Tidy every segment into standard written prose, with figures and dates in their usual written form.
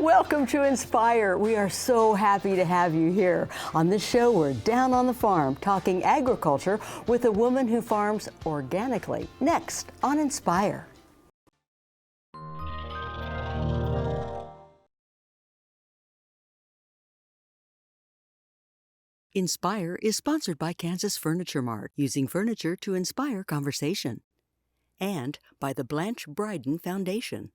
Welcome to Inspire. We are so happy to have you here. On this show, we're down on the farm talking agriculture with a woman who farms organically. Next on Inspire. Inspire is sponsored by Kansas Furniture Mart, using furniture to inspire conversation, and by the Blanche Bryden Foundation.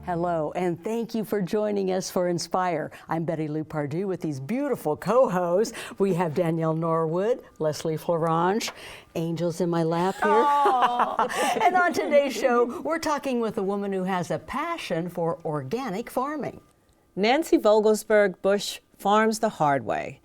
Hello, and thank you for joining us for Inspire. I'm Betty Lou Pardue with these beautiful co-hosts. We have Danielle Norwood, Leslie Florange, angels in my lap here. And on today's show, we're talking with a woman who has a passion for organic farming. Nancy Vogelsberg-Busch farms the hard way,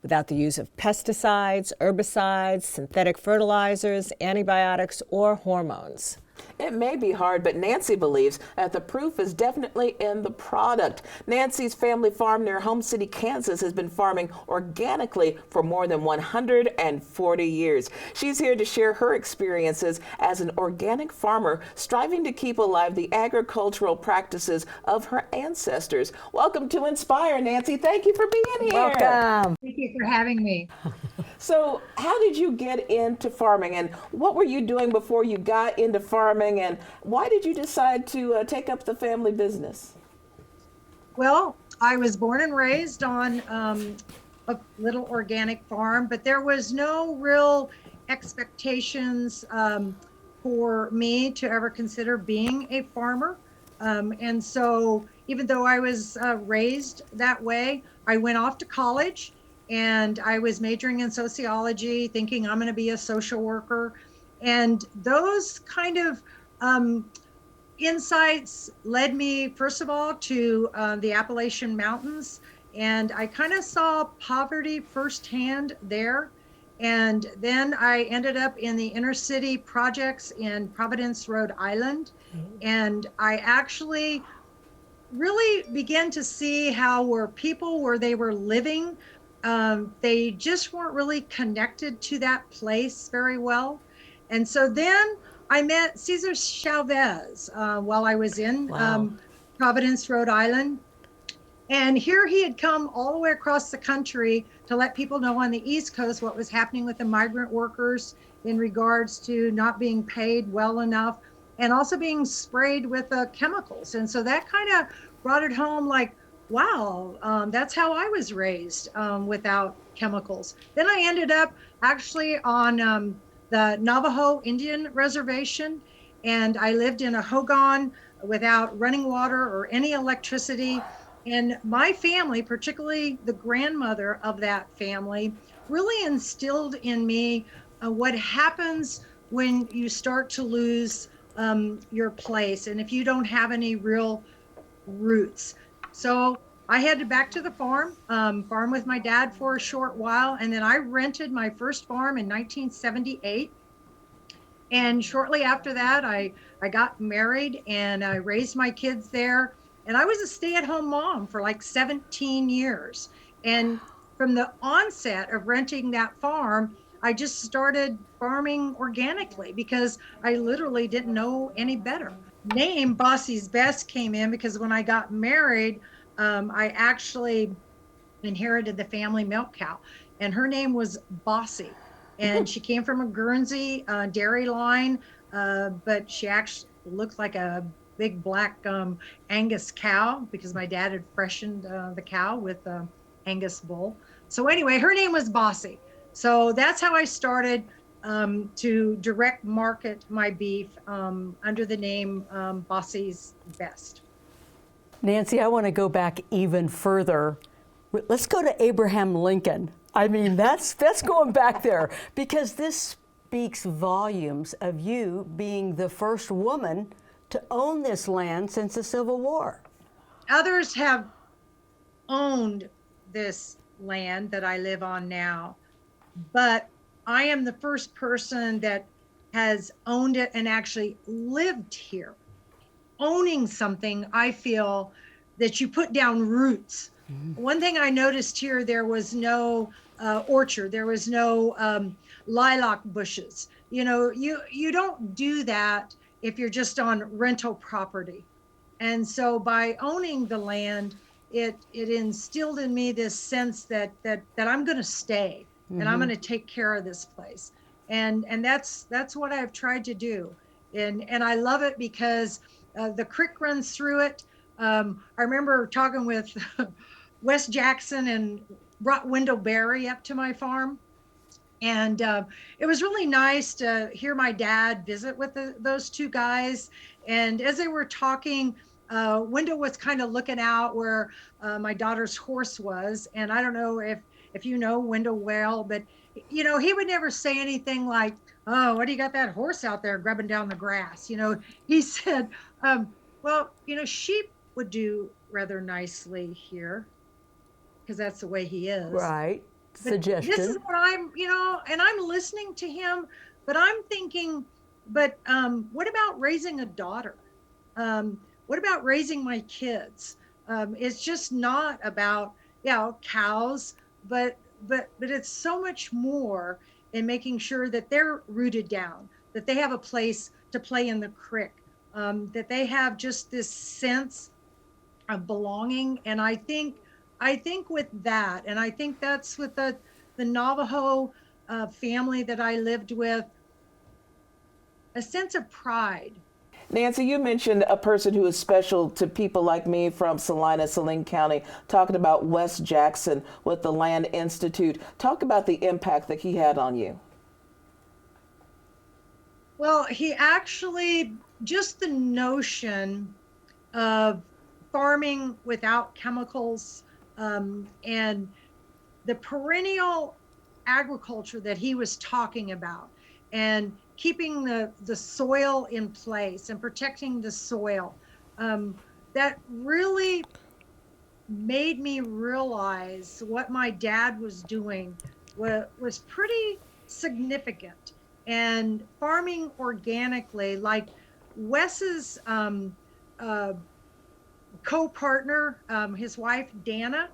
without the use of pesticides, herbicides, synthetic fertilizers, antibiotics, or hormones. It may be hard, but Nancy believes that the proof is definitely in the product. Nancy's family farm near Home City, Kansas has been farming organically for more than 140 years. She's here to share her experiences as an organic farmer, striving to keep alive the agricultural practices of her ancestors. Welcome to Inspire, Nancy. Thank you for being here. Welcome. Thank you for having me. So how did you get into farming, and what were you doing before you got into farming, and why did you decide to take up the family business? Well, I was born and raised on a little organic farm, but there was no real expectations for me to ever consider being a farmer. And so even though I was raised that way, I went off to college. And I was majoring in sociology, thinking I'm going to be a social worker. And those kind of insights led me, first of all, to the Appalachian Mountains. And I kind of saw poverty firsthand there. And then I ended up in the inner city projects in Providence, Rhode Island. And I actually really began to see how where they were living, they just weren't really connected to that place very well. And so then I met Cesar Chavez while I was in Providence, Rhode Island. And here he had come all the way across the country to let people know on the East Coast what was happening with the migrant workers in regards to not being paid well enough and also being sprayed with chemicals. And so that kind of brought it home, like, wow, that's how I was raised, without chemicals. Then I ended up actually on the Navajo Indian Reservation, and I lived in a hogan without running water or any electricity. And my family, particularly the grandmother of that family, really instilled in me what happens when you start to lose your place and if you don't have any real roots. So I headed back to the farm with my dad for a short while, and then I rented my first farm in 1978. And shortly after that, I got married and I raised my kids there. And I was a stay-at-home mom for like 17 years. And from the onset of renting that farm, I just started farming organically because I literally didn't know any better. Name Bossie's Best came in because when I got married, I actually inherited the family milk cow, and her name was Bossie, and she came from a Guernsey dairy line, but she actually looked like a big black Angus cow because my dad had freshened the cow with Angus bull. So anyway, her name was Bossie. So that's how I started to direct market my beef under the name Bossie's Best. Nancy, I want to go back even further. Let's go to Abraham Lincoln. I mean, that's going back there, because this speaks volumes of you being the first woman to own this land since the Civil War. others have owned this land that I live on now, but I am the first person that has owned it and actually lived here. Owning something, I feel that you put down roots. One thing I noticed here, there was no orchard, there was no lilac bushes. You know, you don't do that if you're just on rental property. And so by owning the land, it instilled in me this sense that I'm going to stay and I'm going to take care of this place. And that's what I've tried to do. And I love it because the creek runs through it. I remember talking with Wes Jackson and brought Wendell Berry up to my farm. And it was really nice to hear my dad visit with those two guys. And as they were talking, Wendell was kind of looking out where my daughter's horse was. And I don't know if you know Wendell well, but you know, he would never say anything like, "Oh, what do you got that horse out there grubbing down the grass?" You know, he said, well, you know, sheep would do rather nicely here, because that's the way he is. Right. But Suggestion. this is what I'm, you know, and I'm listening to him, but I'm thinking, but what about raising a daughter? What about raising my kids? It's just not about, you know, cows, but it's so much more in making sure that they're rooted down, that they have a place to play in the creek, that they have just this sense of belonging. And I think with that, and I think that's with the Navajo family that I lived with, a sense of pride. Nancy, you mentioned a person who is special to people like me from Salina, Saline County, talking about Wes Jackson with the Land Institute. Talk about the impact that he had on you. Well, he actually, just the notion of farming without chemicals, and the perennial agriculture that he was talking about, and keeping the soil in place and protecting the soil, that really made me realize what my dad was doing was pretty significant. And farming organically, like Wes's co-partner, his wife, Dana,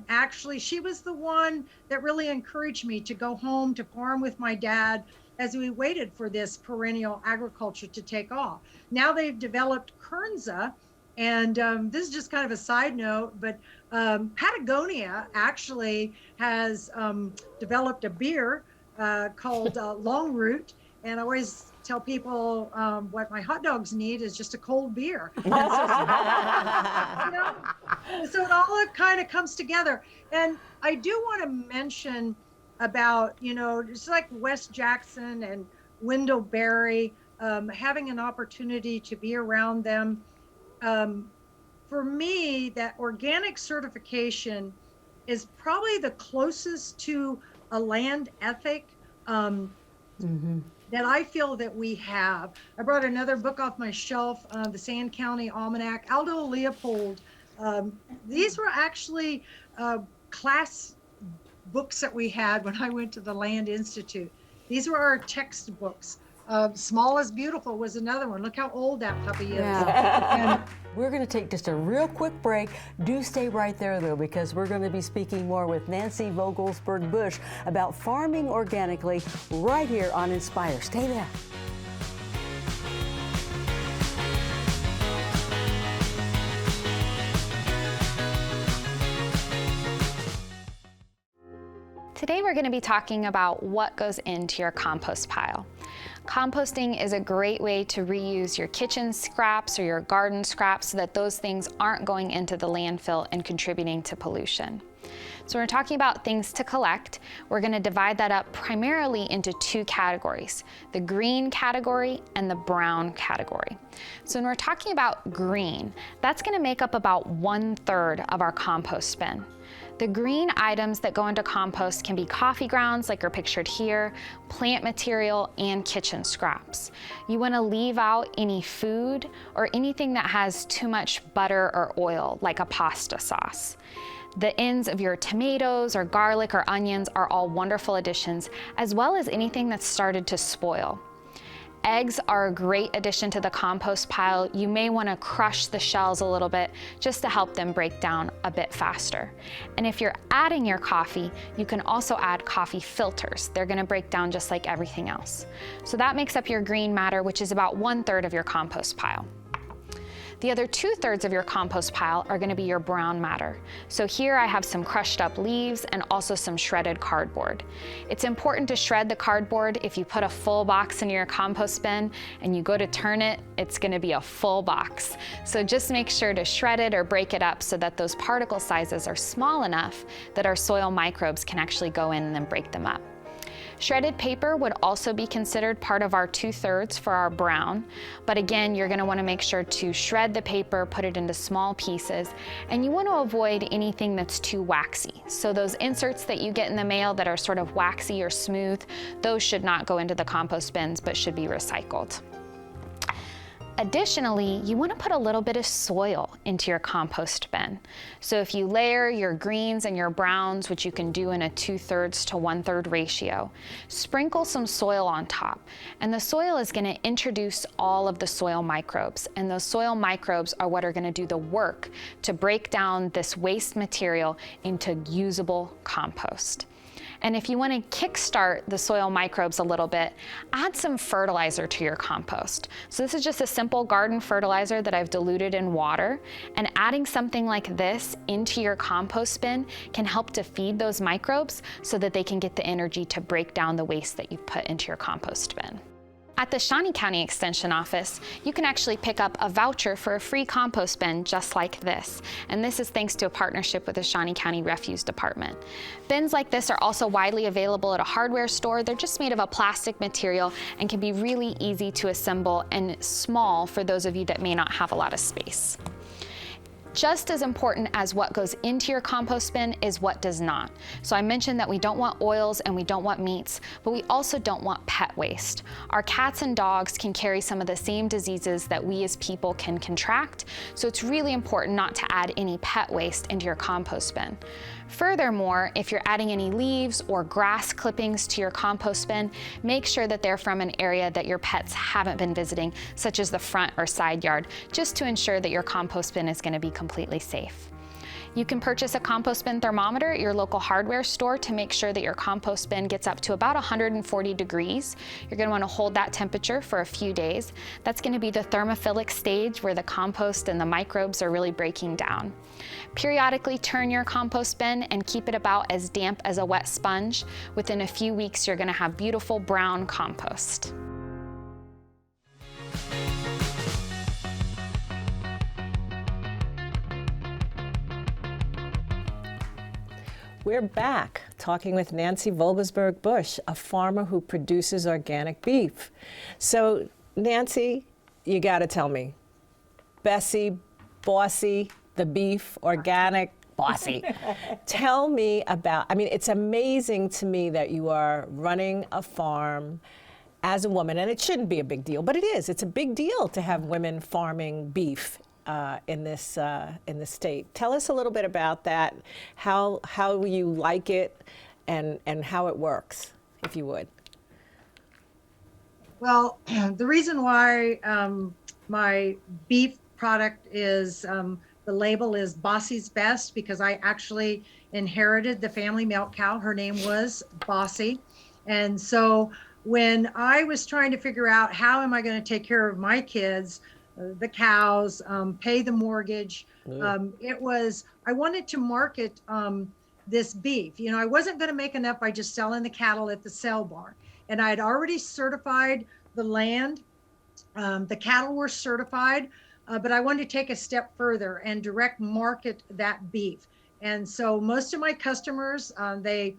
actually, she was the one that really encouraged me to go home to farm with my dad as we waited for this perennial agriculture to take off. Now they've developed Kernza, and this is just kind of a side note, but Patagonia actually has developed a beer called Long Root, and I always tell people what my hot dogs need is just a cold beer. You know? So it all kind of comes together. And I do want to mention about, you know, just like Wes Jackson and Wendell Berry, having an opportunity to be around them. For me, that organic certification is probably the closest to a land ethic that I feel that we have. I brought another book off my shelf, the Sand County Almanac, Aldo Leopold. These were actually class books that we had when I went to the Land Institute. These were our textbooks. Small is Beautiful was another one. Look how old that puppy is. Yeah. We're going to take just a real quick break. Do stay right there, though, because we're going to be speaking more with Nancy Vogelsberg-Busch about farming organically right here on Inspire. Stay there. Today we're going to be talking about what goes into your compost pile. Composting is a great way to reuse your kitchen scraps or your garden scraps so that those things aren't going into the landfill and contributing to pollution. So when we're talking about things to collect, we're going to divide that up primarily into two categories, the green category and the brown category. So when we're talking about green, that's going to make up about 1/3 of our compost bin. The green items that go into compost can be coffee grounds, like are pictured here, plant material, and kitchen scraps. You want to leave out any food or anything that has too much butter or oil, like a pasta sauce. The ends of your tomatoes or garlic or onions are all wonderful additions, as well as anything that's started to spoil. Eggs are a great addition to the compost pile. You may want to crush the shells a little bit just to help them break down a bit faster. And if you're adding your coffee, you can also add coffee filters. They're going to break down just like everything else. So that makes up your green matter, which is about 1/3 of your compost pile. The other 2/3 of your compost pile are going to be your brown matter. So here I have some crushed up leaves and also some shredded cardboard. It's important to shred the cardboard. If you put a full box in your compost bin and you go to turn it, it's going to be a full box. So just make sure to shred it or break it up so that those particle sizes are small enough that our soil microbes can actually go in and then break them up. Shredded paper would also be considered part of our 2/3 for our brown, but again, you're going to want to make sure to shred the paper, put it into small pieces, and you want to avoid anything that's too waxy. So those inserts that you get in the mail that are sort of waxy or smooth, those should not go into the compost bins but should be recycled. Additionally, you want to put a little bit of soil into your compost bin. So if you layer your greens and your browns, which you can do in a 2/3 to 1/3 ratio, sprinkle some soil on top. And the soil is going to introduce all of the soil microbes. And those soil microbes are what are going to do the work to break down this waste material into usable compost. And if you want to kickstart the soil microbes a little bit, add some fertilizer to your compost. So this is just a simple garden fertilizer that I've diluted in water, and adding something like this into your compost bin can help to feed those microbes so that they can get the energy to break down the waste that you've put into your compost bin. At the Shawnee County Extension Office, you can actually pick up a voucher for a free compost bin just like this. And this is thanks to a partnership with the Shawnee County Refuse Department. Bins like this are also widely available at a hardware store. They're just made of a plastic material and can be really easy to assemble and small for those of you that may not have a lot of space. Just as important as what goes into your compost bin is what does not. So I mentioned that we don't want oils and we don't want meats, but we also don't want pet waste. Our cats and dogs can carry some of the same diseases that we as people can contract, so it's really important not to add any pet waste into your compost bin. Furthermore, if you're adding any leaves or grass clippings to your compost bin, make sure that they're from an area that your pets haven't been visiting, such as the front or side yard, just to ensure that your compost bin is going to be completely safe. You can purchase a compost bin thermometer at your local hardware store to make sure that your compost bin gets up to about 140 degrees. You're going to want to hold that temperature for a few days. That's going to be the thermophilic stage where the compost and the microbes are really breaking down. Periodically turn your compost bin and keep it about as damp as a wet sponge. Within a few weeks, you're going to have beautiful brown compost. We're back talking with Nancy Vogelsberg-Busch, a farmer who produces organic beef. So, Nancy, you got to tell me, Bessie, Bossie, the beef, organic, Bossie. Tell me about, I mean, it's amazing to me that you are running a farm as a woman, and it shouldn't be a big deal, but it is. It's a big deal to have women farming beef in this state. Tell us a little bit about that, how you like it, and how it works, if you would. Well, the reason why my beef product is, the label is Bossie's Best, because I actually inherited the family milk cow. Her name was Bossie. And so when I was trying to figure out how am I going to take care of my kids, the cows, pay the mortgage, I wanted to market this beef. You know, I wasn't going to make enough by just selling the cattle at the sale barn. And I had already certified the land. The cattle were certified, but I wanted to take a step further and direct market that beef. And so most of my customers, they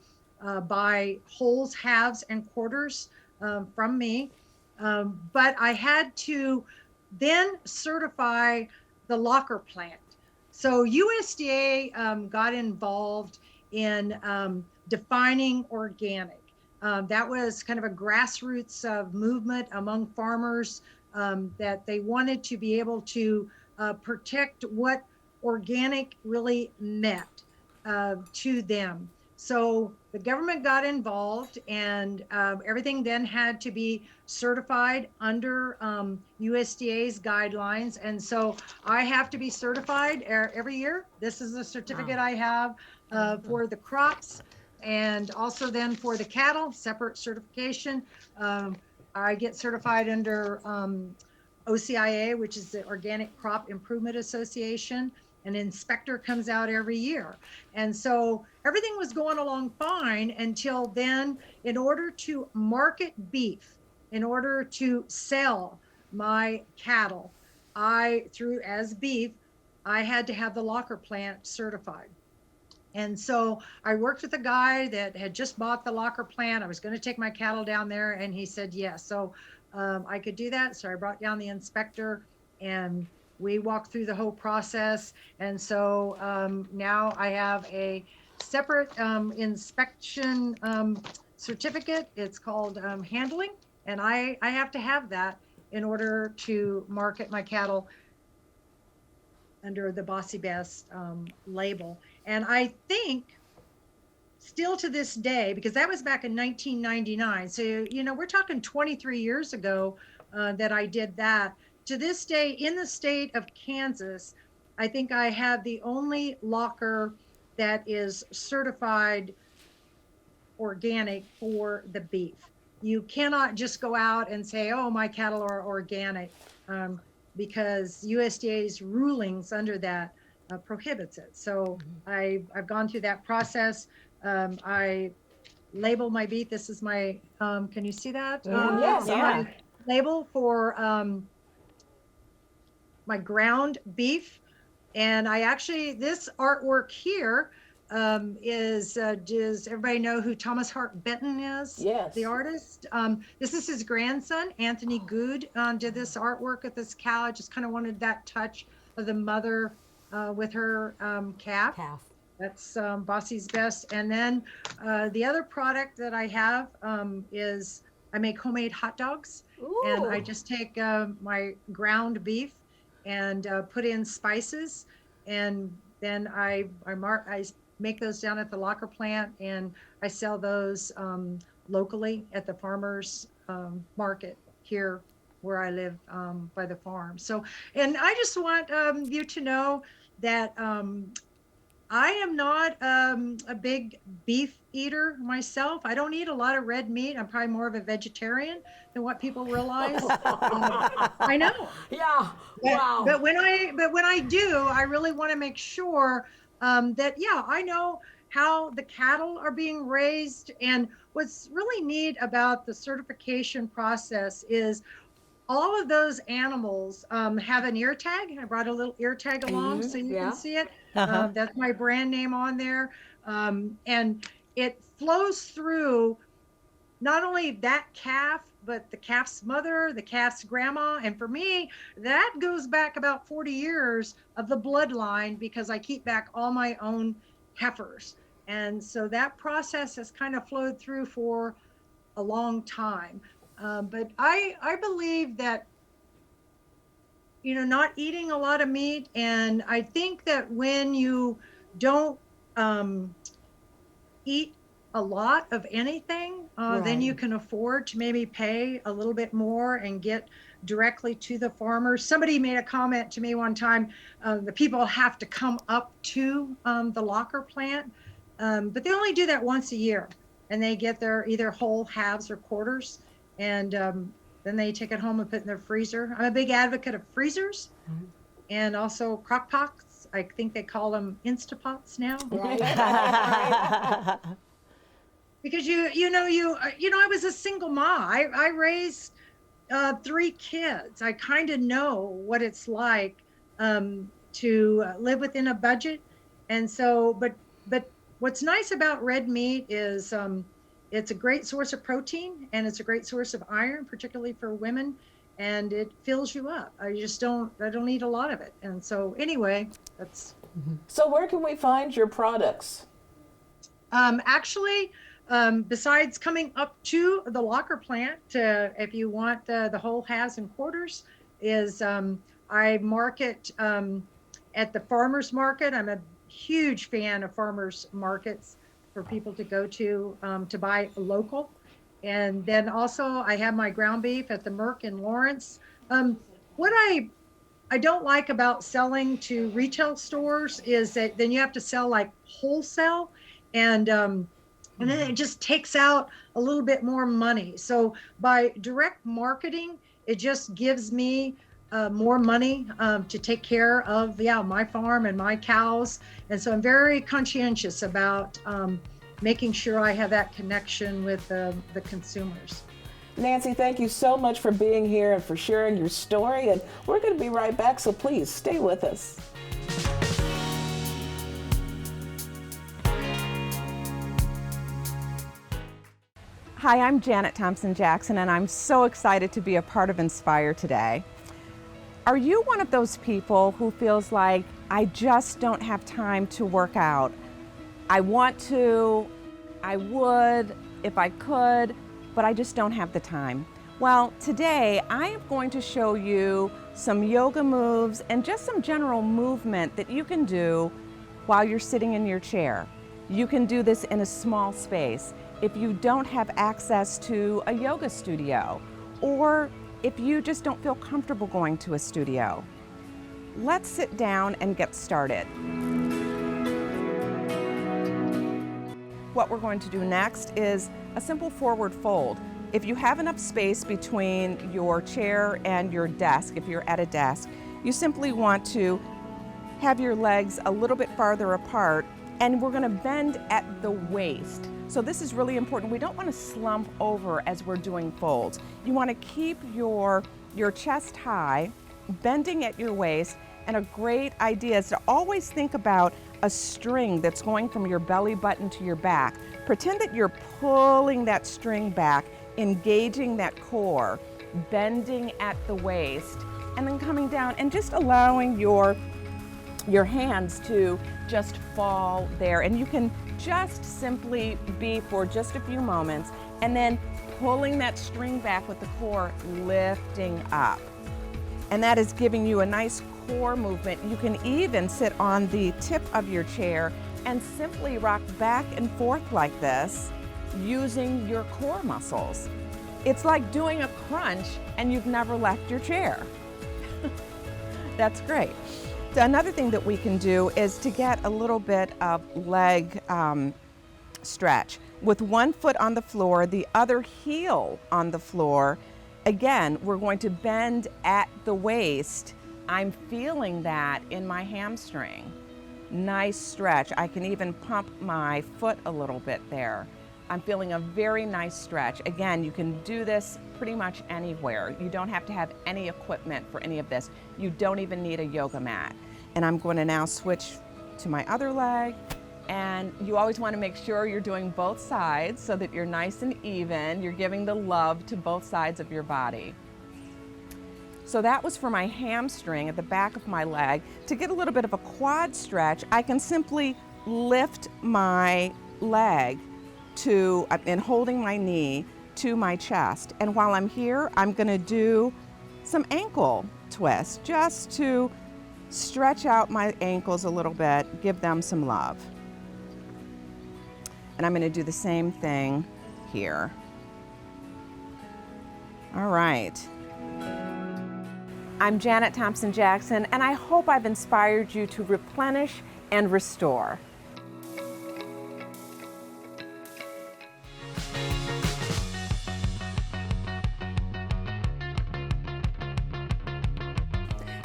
buy wholes, halves, and quarters from me. But I had to then certify the locker plant. So USDA got involved in defining organic. That was kind of a grassroots movement among farmers that they wanted to be able to protect what organic really meant to them. So the government got involved, and everything then had to be certified under USDA's guidelines. And so I have to be certified every year. This is a certificate I have for the crops, and also then for the cattle, separate certification. I get certified under OCIA, which is the Organic Crop Improvement Association. An inspector comes out every year. And so everything was going along fine until then. In order to market beef, in order to sell my cattle, as beef, I had to have the locker plant certified. And so I worked with a guy that had just bought the locker plant. I was going to take my cattle down there, and he said yes. So I could do that. So I brought down the inspector, and we walked through the whole process. And so now I have a separate inspection certificate. It's called handling. And I have to have that in order to market my cattle under the Bossie Best label. And I think still to this day, because that was back in 1999. So, we're talking 23 years ago that I did that. To this day, in the state of Kansas, I think I have the only locker that is certified organic for the beef. You cannot just go out and say, oh, my cattle are organic, because USDA's rulings under that prohibits it. So I've gone through that process. I label my beef. This is my, can you see that? Yes. My label for my ground beef. And I actually, this artwork here does everybody know who Thomas Hart Benton is? Yes. The artist. This is his grandson, Anthony Good, did this artwork with this cow. I just kind of wanted that touch of the mother with her calf. That's Bossie's Best. And then the other product that I have is I make homemade hot dogs. Ooh. And I just take my ground beef and put in spices, and then I make those down at the locker plant, and I sell those locally at the farmers market here where I live by the farm. So, and I just want you to know that I am not a big beef eater myself. I don't eat a lot of red meat. I'm probably more of a vegetarian than what people realize. I know. Yeah. Wow. But when I do, I really want to make sure that I know how the cattle are being raised. And what's really neat about the certification process is all of those animals have an ear tag. I brought a little ear tag along so you can see it. That's my brand name on there. And it flows through not only that calf, but the calf's mother, the calf's grandma. And for me, that goes back about 40 years of the bloodline, because I keep back all my own heifers. And so that process has kind of flowed through for a long time. But I believe that, not eating a lot of meat, and I think that when you don't eat a lot of anything, then you can afford to maybe pay a little bit more and get directly to the farmers. Somebody made a comment to me one time, the people have to come up to the locker plant, but they only do that once a year, and they get their either whole, halves, or quarters, and then they take it home and put it in their freezer. I'm a big advocate of freezers and also crock pots. I think they call them Instapots now. Right. Because I was a single mom. I raised 3 kids. I kind of know what it's like to live within a budget. And so, but what's nice about red meat is it's a great source of protein, and it's a great source of iron, particularly for women, and it fills you up. I don't eat a lot of it. And so anyway, that's So where can we find your products? Actually, besides coming up to the locker plant, if you want the whole halves and quarters, is I market at the farmers market. I'm a huge fan of farmers markets for people to go to buy local. And then also I have my ground beef at the Merc in Lawrence. What I don't like about selling to retail stores is that then you have to sell like wholesale, and then it just takes out a little bit more money. So by direct marketing, it just gives me more money to take care of my farm and my cows. And so I'm very conscientious about making sure I have that connection with the consumers. Nancy, thank you so much for being here and for sharing your story. And we're going to be right back, so please stay with us. Hi, I'm Janet Thompson-Jackson, and I'm so excited to be a part of Inspire today. Are you one of those people who feels like, I just don't have time to work out? I want to, I would if I could, but I just don't have the time. Well, today I am going to show you some yoga moves and just some general movement that you can do while you're sitting in your chair. You can do this in a small space if you don't have access to a yoga studio, or if you just don't feel comfortable going to a studio. Let's sit down and get started. What we're going to do next is a simple forward fold. If you have enough space between your chair and your desk, if you're at a desk, you simply want to have your legs a little bit farther apart, and we're going to bend at the waist. So this is really important. We don't want to slump over as we're doing folds. You want to keep your chest high, bending at your waist, and a great idea is to always think about a string that's going from your belly button to your back. Pretend that you're pulling that string back, engaging that core, bending at the waist, and then coming down and just allowing your hands to just fall there. And you can just simply be for just a few moments, and then pulling that string back with the core lifting up. And that is giving you a nice core movement. You can even sit on the tip of your chair and simply rock back and forth like this using your core muscles. It's like doing a crunch and you've never left your chair. That's great. So another thing that we can do is to get a little bit of leg stretch. With one foot on the floor, the other heel on the floor. Again, we're going to bend at the waist. I'm feeling that in my hamstring. Nice stretch. I can even pump my foot a little bit there. I'm feeling a very nice stretch. Again, you can do this pretty much anywhere. You don't have to have any equipment for any of this. You don't even need a yoga mat. And I'm going to now switch to my other leg. And you always want to make sure you're doing both sides so that you're nice and even. You're giving the love to both sides of your body. So that was for my hamstring at the back of my leg. To get a little bit of a quad stretch, I can simply lift my leg and holding my knee to my chest. And while I'm here, I'm going to do some ankle twists just to stretch out my ankles a little bit, give them some love. And I'm going to do the same thing here. All right. I'm Janet Thompson-Jackson, and I hope I've inspired you to replenish and restore.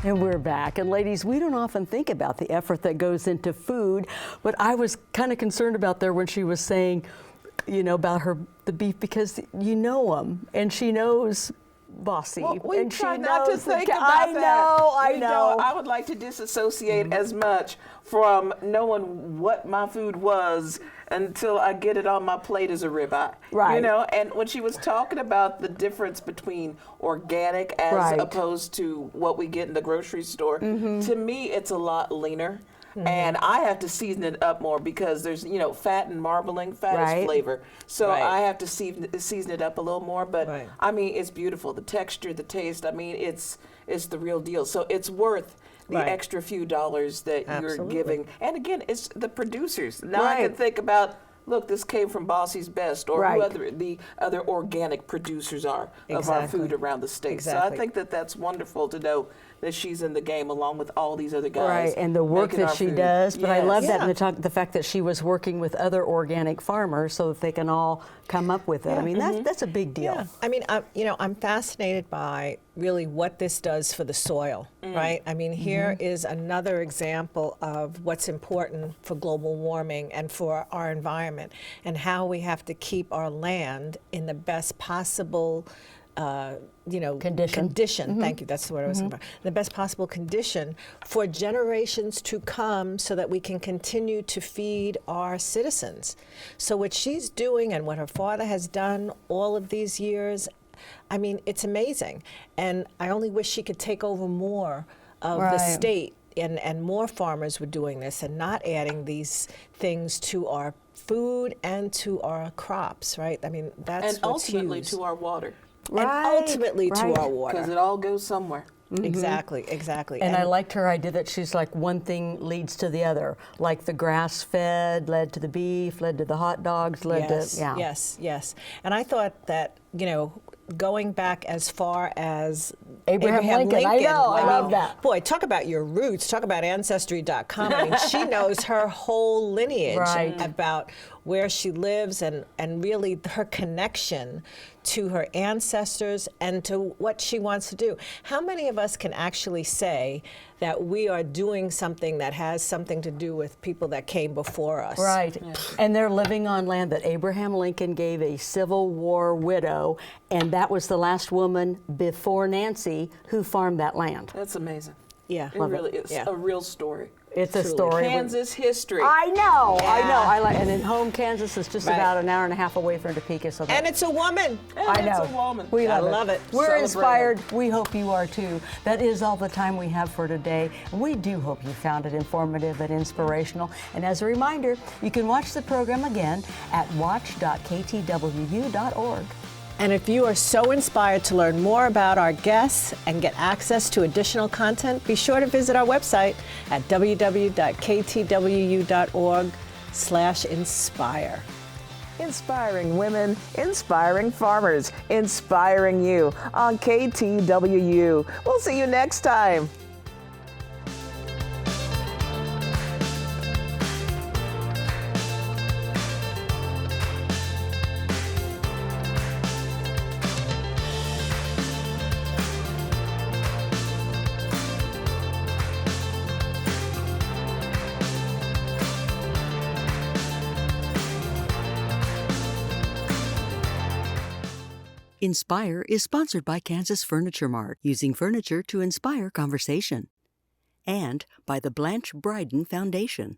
And we're back. And ladies, we don't often think about the effort that goes into food, but I was kind of concerned about there when she was saying, you know, about the beef, because you know them, and she knows Bossie. Well, we and try she not to knows think the, about that. I know. I would like to disassociate as much from knowing what my food was until I get it on my plate as a ribeye. Right. You know, and when she was talking about the difference between organic as Right. opposed to what we get in the grocery store, to me it's a lot leaner. and I have to season it up more because there's, fat and marbling. Fat Right. is flavor. So Right. I have to season it up a little more. But Right. I mean, it's beautiful. The texture, the taste. I mean, it's the real deal. So it's worth the Right. extra few dollars that you're Absolutely. giving. And again, it's the producers. Now I Right. can think about, look, this came from Bossie's Best, or Right. who the other organic producers are of our Exactly. food around the state. So I Exactly. think that that's wonderful to know that she's in the game along with all these other guys. Right, and the work making that our she food. does. But I love Yes. that, and the fact that she was working with other organic farmers so that they can all come up with it. I mean, that's a big deal. Yeah, I mean, I'm fascinated by really what this does for the soil, right? I mean, here is another example of what's important for global warming and for our environment, and how we have to keep our land in the best possible condition. Thank you. That's the word I was looking for. The best possible condition for generations to come, so that we can continue to feed our citizens. So what she's doing and what her father has done all of these years, I mean, it's amazing. And I only wish she could take over more of the Right. state, and more farmers were doing this and not adding these things to our food and to our crops, right? I mean, that's And what's ultimately huge. to our water, And ultimately right. to our water. because it all goes somewhere. Exactly, exactly. And I liked her idea that she's like, one thing leads to the other. Like the grass-fed led to the beef, led to the hot dogs, led yes, to, yeah. yes. And I thought that, going back as far as Abraham Lincoln. I know, I love that. Boy, talk about your roots, talk about Ancestry.com. I mean, she knows her whole lineage Right. about where she lives, and really her connection to her ancestors and to what she wants to do. How many of us can actually say that we are doing something that has something to do with people that came before us? Right. And they're living on land that Abraham Lincoln gave a Civil War widow, and that was the last woman before Nancy who farmed that land. That's amazing. Yeah. It Love it. really is Yeah. a real story. It's a Truly. story. Kansas history. I know. Yeah. I like, and in home Kansas is just Right. about an hour and a half away from Topeka. So And it's a woman. And I know. it's a woman. We Gotta love love it. We're Celebrate inspired. We hope you are too. That is all the time we have for today. We do hope you found it informative and inspirational. And as a reminder, you can watch the program again at watch.ktwu.org. And if you are so inspired to learn more about our guests and get access to additional content, be sure to visit our website at www.ktwu.org/inspire. Inspiring women, inspiring farmers, inspiring you on KTWU. We'll see you next time. Inspire is sponsored by Kansas Furniture Mart, using furniture to inspire conversation. And by the Blanche Bryden Foundation.